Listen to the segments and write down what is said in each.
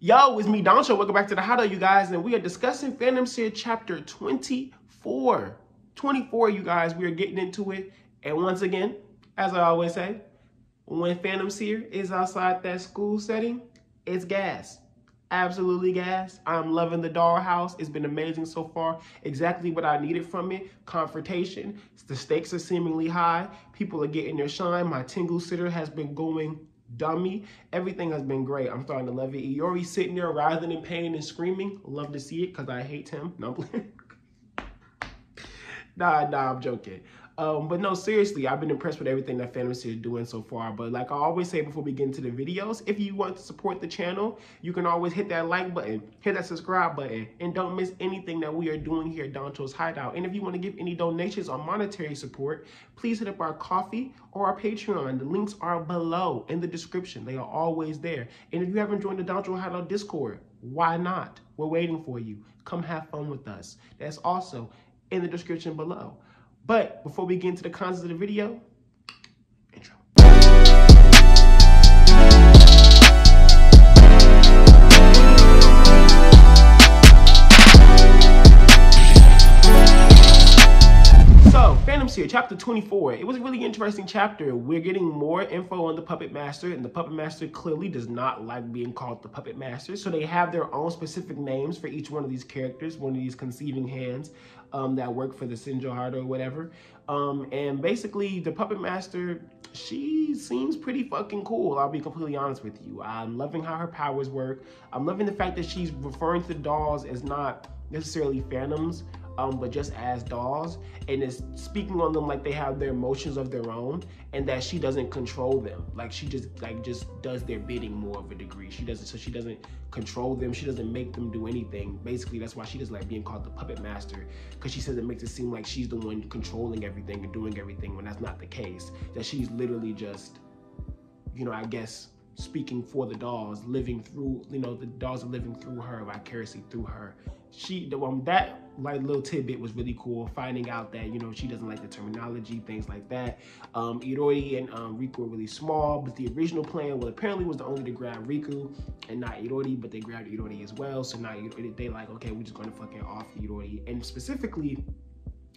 Yo, it's me, Don Show. Welcome back to the Hideout, you guys, and we are discussing Phantom Seer chapter 24. 24, you guys. We are getting into it, and once again, as I always say, when Phantom Seer is outside that school setting, it's gas. Absolutely gas. I'm loving the dollhouse. It's been amazing so far. Exactly what I needed from it. Confrontation. The stakes are seemingly high. People are getting their shine. My Tingle sitter has been going dummy. Everything has been great. I'm starting to love it. Iori's sitting there writhing in pain and screaming. Love to see it because I hate him. No, I'm playing. Nah, I'm joking. But no, seriously, I've been impressed with everything that Phantom Seer is doing so far. But like I always say before we get into the videos, if you want to support the channel, you can always hit that like button, hit that subscribe button, and don't miss anything that we are doing here at Don Show's Hideout. And if you want to give any donations or monetary support, please hit up our Ko-fi or our Patreon. The links are below in the description. They are always there. And if you haven't joined the Don Show Hideout Discord, why not? We're waiting for you. Come have fun with us. That's also in the description below. But before we get into the contents of the video, intro. So, Phantom Seer, chapter 24. It was a really interesting chapter. We're getting more info on the Puppet Master, and the Puppet Master clearly does not like being called the Puppet Master. So they have their own specific names for each one of these characters, one of these conceiving hands that work for the Sinjo Heart or whatever. And basically, the Puppet Master, she seems pretty fucking cool. I'll be completely honest with you. I'm loving how her powers work. I'm loving the fact that she's referring to dolls as not necessarily phantoms, but just as dolls, and is speaking on them like they have their emotions of their own, and that she doesn't control them. Like she just does their bidding more of a degree. She doesn't control them. She doesn't make them do anything. Basically, that's why she doesn't like being called the Puppet Master, because she says it makes it seem like she's the one controlling everything and doing everything, when that's not the case. That she's literally just, you know, I guess, speaking for the dolls, living through, you know, the dolls are living through her, vicariously through her. That like little tidbit was really cool, finding out that, you know, she doesn't like the terminology, things like that. Iori and Riku are really small, but the original plan, well, apparently was only to grab Riku and not Iori, but they grabbed Iori as well. So now they like, okay, we're just gonna fucking off Iori. And specifically,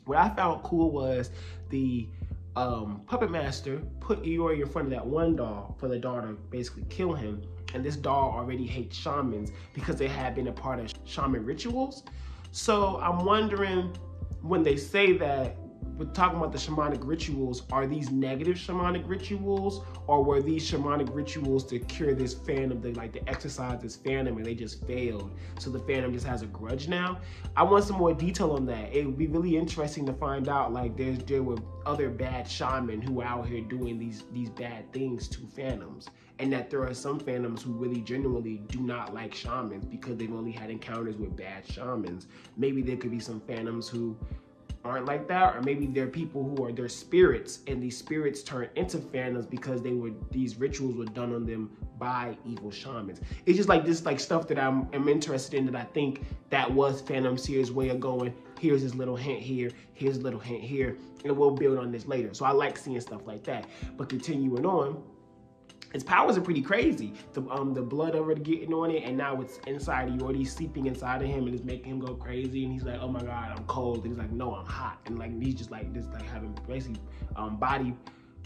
what I found cool was the Puppet Master put Iori in front of that one doll for the doll to basically kill him. And this doll already hates shamans because they had been a part of shaman rituals. So I'm wondering, when they say that, we're talking about the shamanic rituals, are these negative shamanic rituals, or were these shamanic rituals to cure this phantom, to exorcise this phantom, and they just failed? So the phantom just has a grudge now? I want some more detail on that. It would be really interesting to find out, like, there were other bad shaman who are out here doing these bad things to phantoms, and that there are some phantoms who really genuinely do not like shamans because they've only had encounters with bad shamans. Maybe there could be some phantoms who aren't like that, or maybe they're people who are their spirits, and these spirits turn into phantoms because these rituals were done on them by evil shamans. It's just like this, like, stuff that I'm interested in, that I think that was Phantom Seer's way of going, here's this little hint here, here's a little hint here, and we'll build on this later. So I like seeing stuff like that. But continuing on, his powers are pretty crazy. The blood already getting on it, and now it's inside. You already seeping inside of him, and it's making him go crazy. And he's like, "Oh my God, I'm cold." And he's like, "No, I'm hot." And like he's just like having basically body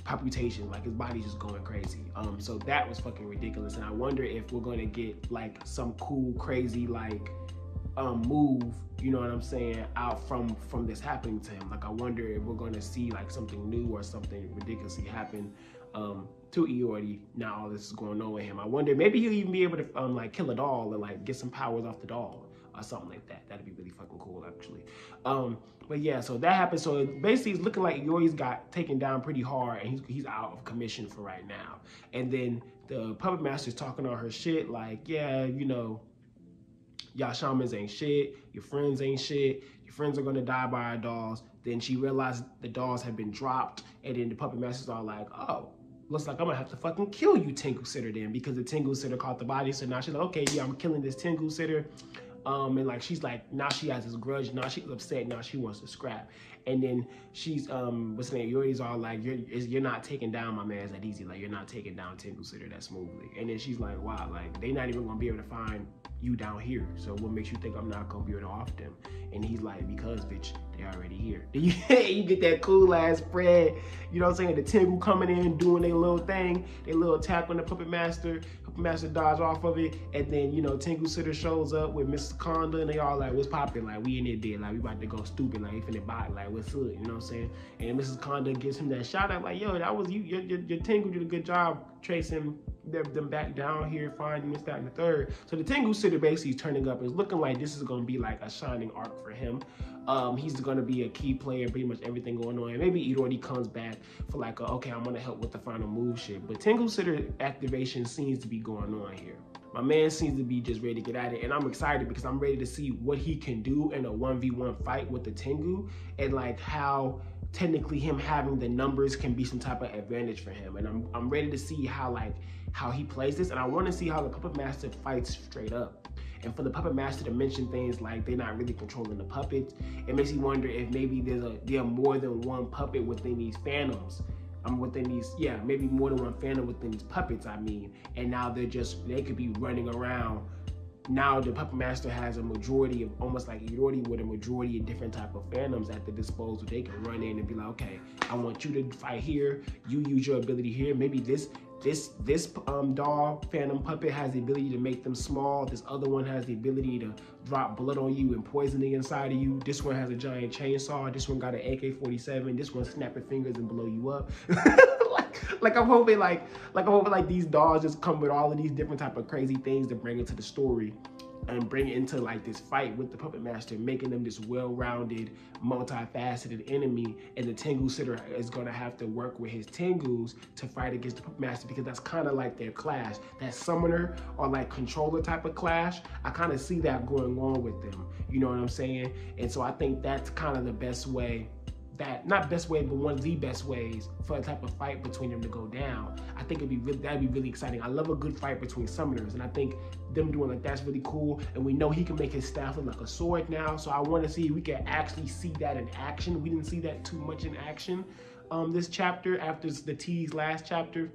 palpitation. Like his body's just going crazy. So that was fucking ridiculous. And I wonder if we're gonna get like some cool, crazy like move, you know what I'm saying, out from this happening to him. Like I wonder if we're gonna see like something new or something ridiculously happen to Iori. Now all this is going on with him. I wonder, maybe he'll even be able to like kill a doll and like get some powers off the doll or something like that. That'd be really fucking cool, actually. But yeah, so that happened. So basically it's looking like Iori's got taken down pretty hard, and he's out of commission for right now. And then the Puppet Master's talking on her shit like, yeah, you know, y'all shamans ain't shit, your friends ain't shit, your friends are gonna die by our dolls. Then she realized the dolls had been dropped, and then the Puppet Master's all like, oh, looks like I'm gonna have to fucking kill you, Tingle Sitter, then, because the Tingle Sitter caught the body. So now she's like, okay, yeah, I'm killing this Tingle Sitter. And like she's like, now she has this grudge, now she's upset, now she wants to scrap. And then she's what's her name? Yuri's all like, you're not taking down my man's that easy. Like, you're not taking down Tengu Sitter that smoothly. And then she's like, wow, like they not even gonna be able to find you down here. So what makes you think I'm not gonna be able to off them? And he's like, because bitch, they already here. You get that cool ass spread, you know what I'm saying? The Tengu coming in, doing their little thing, their little attack on the Puppet Master dodge off of it, and then, you know, Tengu Sitter shows up with Mrs. Conda, and they all like, what's poppin'? Like, we in there dead, like we about to go stupid, like we finna buy it, like what's up, you know what I'm saying? And Mrs. Conda gives him that shout out, like, yo, that was you, your Tengu did a good job tracing them back down here, finding this, that, and the third. So the Tengu Sitter basically is turning up. It's looking like this is gonna be like a shining arc for him. He's gonna be a key player in pretty much everything going on. And maybe Irori comes back for like, okay, I'm gonna help with the final move shit. But Tengu Sitter activation seems to be going on here. My man seems to be just ready to get at it, and I'm excited because I'm ready to see what he can do in a 1v1 fight with the Tengu, and like how technically him having the numbers can be some type of advantage for him. And I'm ready to see how he plays this, and I want to see how the Puppet Master fights straight up. And for the Puppet Master to mention things like they're not really controlling the puppets, it makes me wonder if maybe there are more than one puppet within these phantoms. Maybe more than one phantom within these puppets, I mean. And now they could be running around. Now the Puppet Master has a majority of, almost like Irori, with a majority of different type of phantoms at the disposal. They can run in and be like, okay, I want you to fight here. You use your ability here. Maybe this doll phantom puppet has the ability to make them small. This other one has the ability to drop blood on you and poisoning inside of you. This one has a giant chainsaw. This one got an AK-47. This one snapping fingers and blow you up. I'm hoping like these dolls just come with all of these different type of crazy things to bring into the story and bring it into like this fight with the Puppet Master, making them this well-rounded, multifaceted enemy. And the Tengu Sitter is gonna have to work with his Tengus to fight against the Puppet Master, because that's kind of like their clash, that summoner or like controller type of clash. I kind of see that going on with them, you know what I'm saying? And so I think that's kind of the best way, not best way, but one of the best ways for a type of fight between them to go down. I think that'd be really exciting. I love a good fight between summoners, and I think them doing like that's really cool. And we know he can make his staff look like a sword now, so I want to see if we can actually see that in action. We didn't see that too much in action this chapter. After the T's last chapter,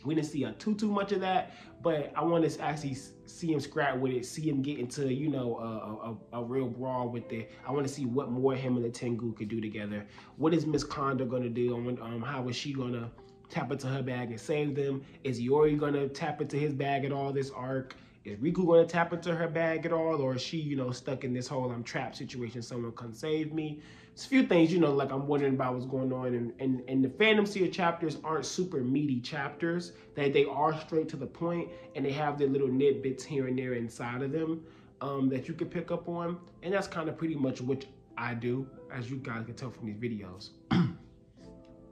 we didn't see too much of that, but I want to actually see him scrap with it, see him get into, you know, a real brawl with it. I want to see what more him and the Tengu could do together. What is Miss Conda gonna do? How is she gonna tap into her bag and save them? Is Yori gonna tap into his bag at all this arc? Is Riku gonna tap into her bag at all, or is she, you know, stuck in this whole I'm trapped situation? Someone come save me. It's a few things, you know, like I'm wondering about what's going on. And the Phantom Seer chapters aren't super meaty chapters. They are straight to the point, and they have their little nitbits here and there inside of them that you can pick up on. And that's kind of pretty much what I do, as you guys can tell from these videos.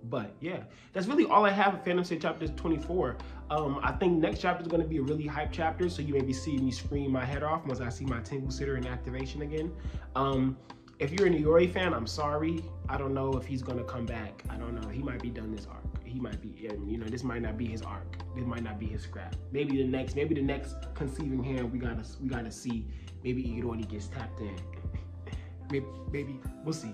But yeah, that's really all I have for Phantom Seer chapter 24. I think next chapter is going to be a really hype chapter, so you may be seeing me scream my head off once I see my Tengu Sitter in activation again. If you're an Iori fan, I'm sorry. I don't know if he's gonna come back. I don't know. He might be done this arc. He might be, and you know, this might not be his arc. This might not be his scrap. Maybe the next conceiving hand we gotta see. Maybe Iori gets tapped in. maybe we'll see.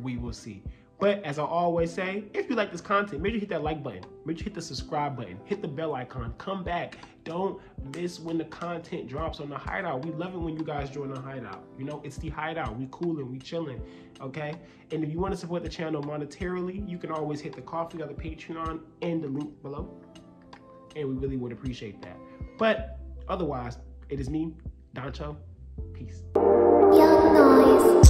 We will see. But as I always say, if you like this content, make sure you hit that like button. Make sure you hit the subscribe button. Hit the bell icon. Come back. Don't miss when the content drops on the Hideout. We love it when you guys join the Hideout. You know, it's the Hideout. We coolin', we chillin', okay? And if you want to support the channel monetarily, you can always hit the Coffee or the Patreon and the link below. And we really would appreciate that. But otherwise, it is me, Doncho. Peace. Young Noise.